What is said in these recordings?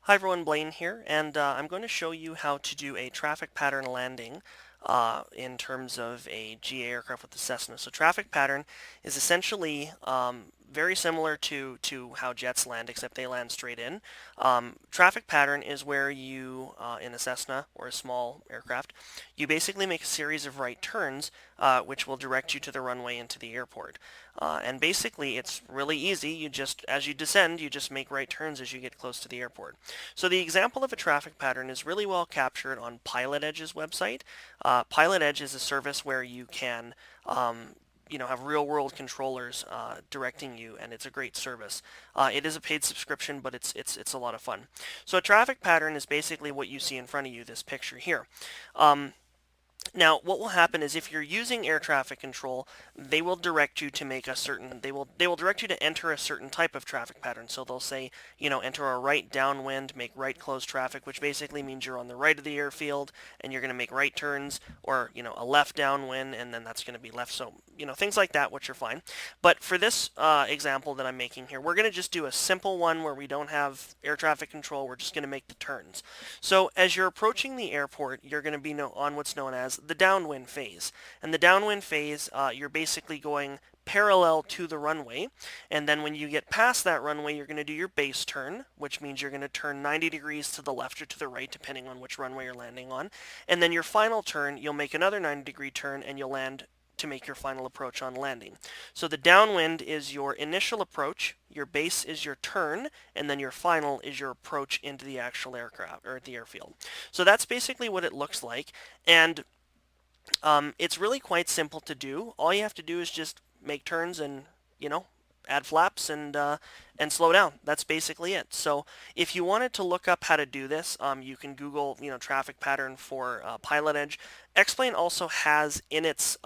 Hi everyone, Blaine here, and I'm going to show you how to do a traffic pattern landing in terms of a GA aircraft with the Cessna. So traffic pattern is essentially very similar to how jets land, except they land straight in. Traffic pattern is where you, in a Cessna or a small aircraft, you basically make a series of right turns which will direct you to the runway into the airport. And basically it's really easy. As you descend, you just make right turns as you get close to the airport. So the example of a traffic pattern is really well captured on Pilot Edge's website. Pilot Edge is a service where you can have real-world controllers directing you, and it's a great service. It is a paid subscription, but it's a lot of fun. So a traffic pattern is basically what you see in front of you, this picture here. Now, what will happen is if you're using air traffic control, they will direct you to make a certain, they will direct you to enter a certain type of traffic pattern. So they'll say, enter a right downwind, make right close traffic, which basically means you're on the right of the airfield and you're going to make right turns, or, a left downwind, and then that's going to be left. So, things like that, which are fine. But for this example that I'm making here, we're going to just do a simple one where we don't have air traffic control. We're just going to make the turns. So as you're approaching the airport, you're going to be on what's known as the downwind phase. And the downwind phase, you're basically going parallel to the runway, and then when you get past that runway, you're going to do your base turn, which means you're going to turn 90 degrees to the left or to the right, depending on which runway you're landing on. And then your final turn, you'll make another 90-degree turn, and you'll land to make your final approach on landing. So the downwind is your initial approach, your base is your turn, and then your final is your approach into the actual aircraft, or the airfield. So that's basically what it looks like, and it's really quite simple to do. All you have to do is just make turns and, add flaps and slow down. That's basically it. So if you wanted to look up how to do this, you can Google, traffic pattern for Pilot Edge. X-Plane also has in its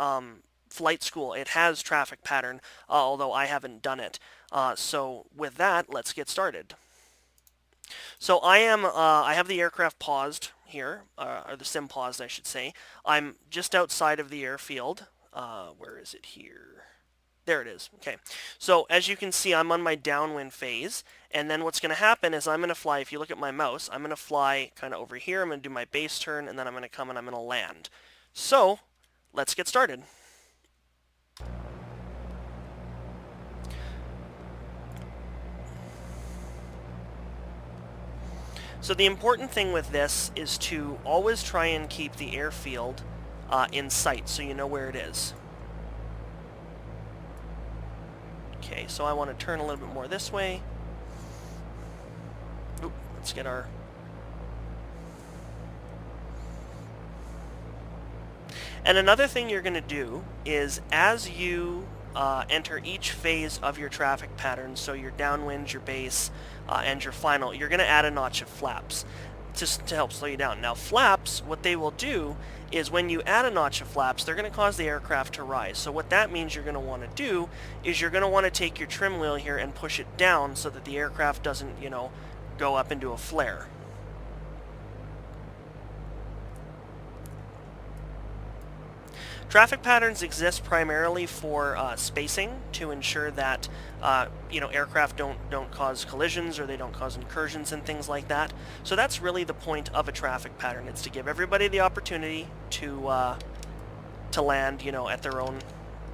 flight school, it has traffic pattern, although I haven't done it. So with that, let's get started. So I have the aircraft paused here, or the sim paused, I should say. I'm just outside of the airfield. Where is it here? There it is. Okay. So as you can see, I'm on my downwind phase, and then what's going to happen is I'm going to fly, if you look at my mouse, I'm going to fly kind of over here. I'm going to do my base turn, and then I'm going to come and I'm going to land. So let's get started. So the important thing with this is to always try and keep the airfield in sight so you know where it is. Okay, so I want to turn a little bit more this way. Oop, let's get our... And another thing you're going to do is as you enter each phase of your traffic pattern, so your downwind, your base, and your final, you're going to add a notch of flaps to help slow you down. Now flaps, what they will do is when you add a notch of flaps, they're going to cause the aircraft to rise. So what that means you're going to want to do is you're going to want to take your trim wheel here and push it down so that the aircraft doesn't, go up into a flare. Traffic patterns exist primarily for spacing to ensure that aircraft don't cause collisions or they don't cause incursions and things like that. So that's really the point of a traffic pattern. It's to give everybody the opportunity to land at their own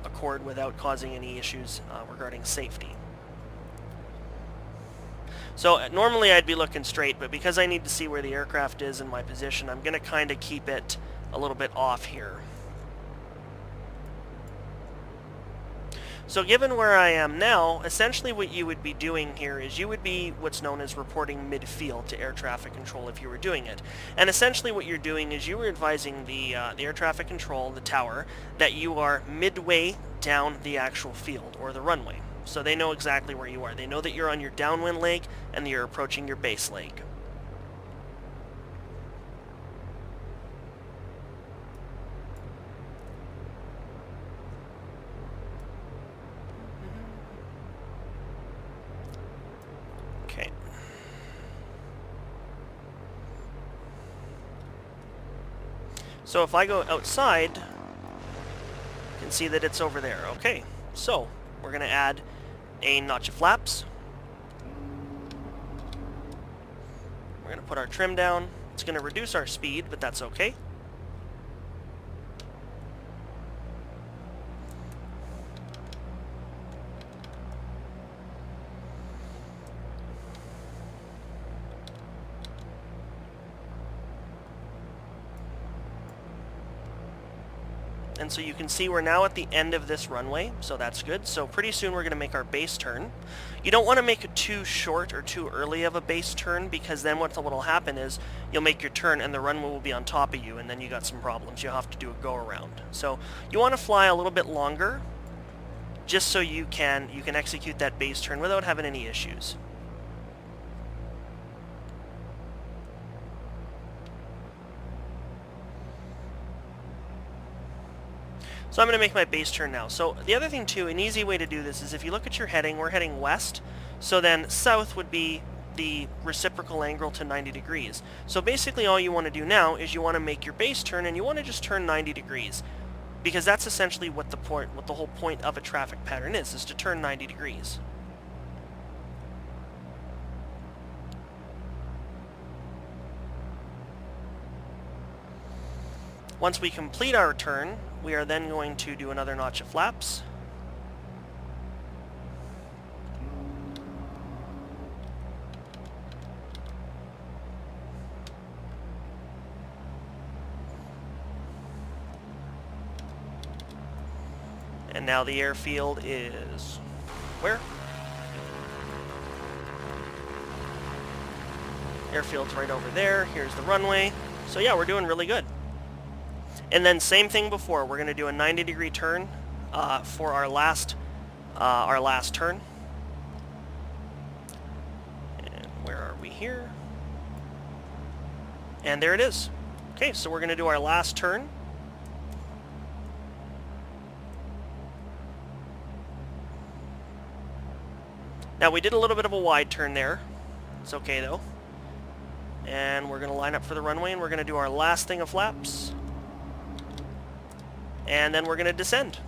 accord without causing any issues regarding safety. So normally I'd be looking straight, but because I need to see where the aircraft is in my position, I'm going to kind of keep it a little bit off here. So given where I am now, essentially what you would be doing here is you would be what's known as reporting midfield to air traffic control if you were doing it. And essentially what you're doing is you were advising the air traffic control, the tower, that you are midway down the actual field or the runway. So they know exactly where you are. They know that you're on your downwind leg and that you're approaching your base leg. Okay. So if I go outside, you can see that it's over there. Okay, so we're going to add a notch of flaps. We're going to put our trim down. It's going to reduce our speed, but that's okay. And so you can see we're now at the end of this runway, so that's good. So pretty soon we're going to make our base turn. You don't want to make it too short or too early of a base turn, because then what will happen is you'll make your turn and the runway will be on top of you, and then you got some problems. You'll have to do a go around. So you want to fly a little bit longer, just so you can execute that base turn without having any issues. So I'm going to make my base turn now. So the other thing too, an easy way to do this is if you look at your heading, we're heading west, so then south would be the reciprocal angle to 90 degrees. So basically all you want to do now is you want to make your base turn, and you want to just turn 90 degrees. Because that's essentially what the whole point of a traffic pattern is to turn 90 degrees. Once we complete our turn, we are then going to do another notch of flaps. And now the airfield is where? Airfield's right over there. Here's the runway. So yeah, we're doing really good. And then same thing before, we're going to do a 90-degree turn for our last turn. And where are we here? And there it is. Okay, so we're going to do our last turn. Now we did a little bit of a wide turn there. It's okay though. And we're going to line up for the runway, and we're going to do our last thing of flaps. And then we're going to descend.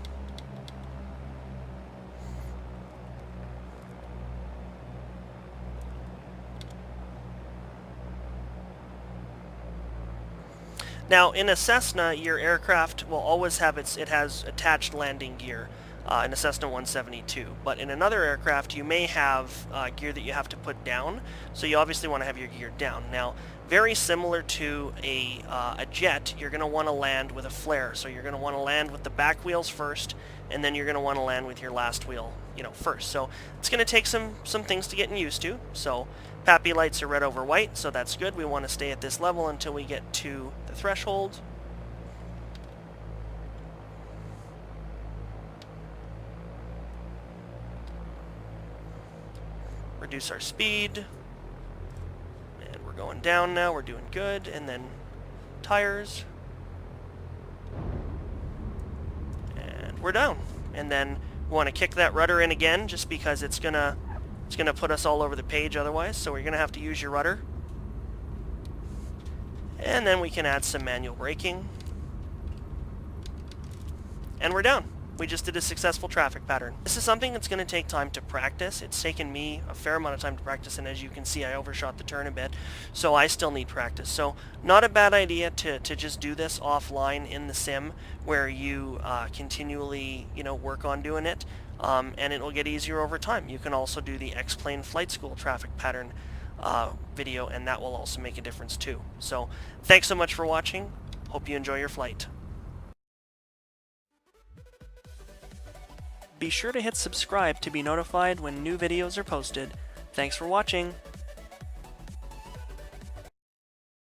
Now, in a Cessna, your aircraft will always have it has attached landing gear in a Cessna 172. But in another aircraft, you may have gear that you have to put down. So you obviously want to have your gear down. Now, very similar to a jet, you're going to want to land with a flare. So you're going to want to land with the back wheels first, and then you're going to want to land with your last wheel, first. So it's going to take some things to get used to. So PAPI lights are red over white, so that's good. We want to stay at this level until we get to the threshold. Reduce our speed. We're going down now, we're doing good, and then tires, and we're down. And then we want to kick that rudder in again, just because it's gonna put us all over the page otherwise, so we're gonna have to use your rudder. And then we can add some manual braking, and we're down. We just did a successful traffic pattern. This is something that's going to take time to practice. It's taken me a fair amount of time to practice, and as you can see, I overshot the turn a bit, so I still need practice. So not a bad idea to just do this offline in the sim, where you continually work on doing it, and it will get easier over time. You can also do the X-Plane Flight School traffic pattern video, and that will also make a difference too. So thanks so much for watching. Hope you enjoy your flight. Be sure to hit subscribe to be notified when new videos are posted. Thanks for watching!